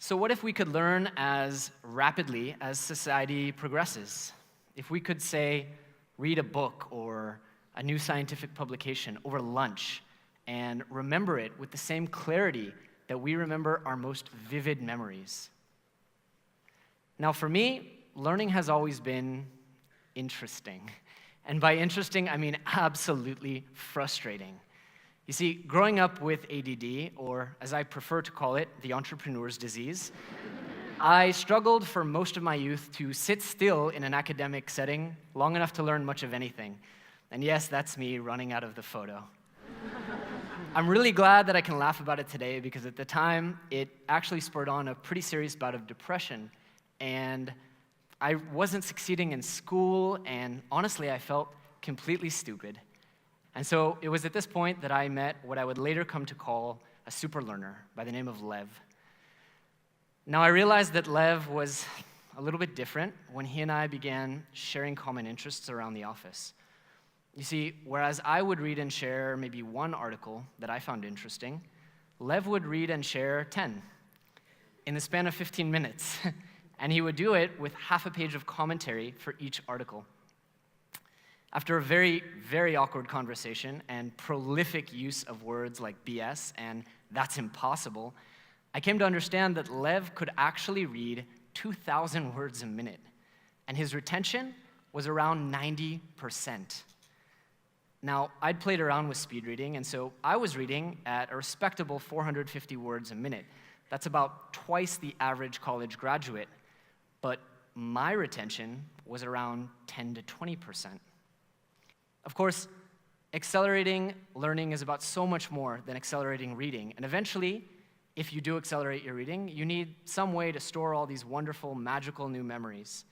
So what if we could learn as rapidly as society progresses? If we could, say, read a book or a new scientific publication over lunch and remember it with the same clarity that we remember our most vivid memories. Now, for me, learning has always been interesting. And by interesting, I mean absolutely frustrating. You see, growing up with ADD, or as I prefer to call it, the entrepreneur's disease, I struggled for most of my youth to sit still in an academic setting long enough to learn much of anything. And yes, that's me running out of the photo. I'm really glad that I can laugh about it today because at the time, it actually spurred on a pretty serious bout of depression. And I wasn't succeeding in school, and honestly, I felt completely stupid. And so it was at this point that I met what I would later come to call a SuperLearner by the name of Lev. Now, I realized that Lev was a little bit different when he and I began sharing common interests around the office. You see, whereas I would read and share maybe one article that I found interesting, Lev would read and share 10 in the span of 15 minutes. And he would do it with half a page of commentary for each article. After a very, very awkward conversation and prolific use of words like BS and that's impossible, I came to understand that Lev could actually read 2,000 words a minute, and his retention was around 90%. Now, I'd played around with speed reading, and so I was reading at a respectable 450 words a minute. That's about twice the average college graduate, but my retention was around 10 to 20%. Of course, accelerating learning is about so much more than accelerating reading. And eventually, if you do accelerate your reading, you need some way to store all these wonderful, magical new memories.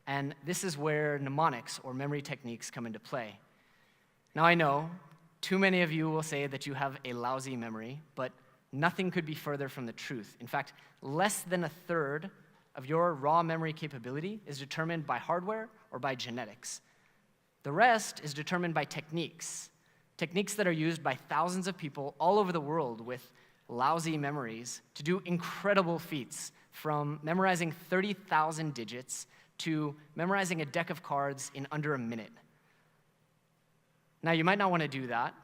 And this is where mnemonics, or memory techniques, come into play. Now, I know too many of you will say that you have a lousy memory, but nothing could be further from the truth. In fact, less than a third of your raw memory capability is determined by hardware or by genetics. The rest is determined by techniques that are used by thousands of people all over the world with lousy memories to do incredible feats, from memorizing 30,000 digits to memorizing a deck of cards in under a minute. Now, you might not want to do that,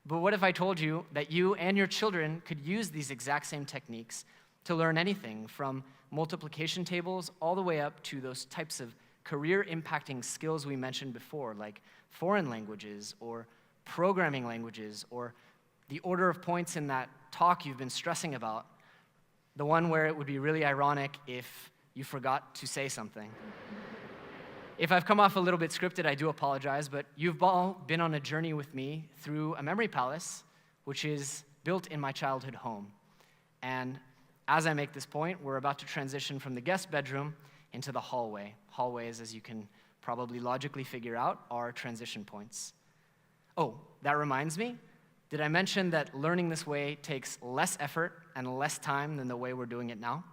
but what if I told you that you and your children could use these exact same techniques to learn anything from multiplication tables all the way up to those types of career-impacting skills we mentioned before, like foreign languages or programming languages or the order of points in that talk you've been stressing about, the one where it would be really ironic if you forgot to say something. If I've come off a little bit scripted, I do apologize, but you've all been on a journey with me through a memory palace, which is built in my childhood home. And as I make this point, we're about to transition from the guest bedroom into the hallway. Hallways, as you can probably logically figure out, are transition points. Oh, that reminds me, did I mention that learning this way takes less effort and less time than the way we're doing it now?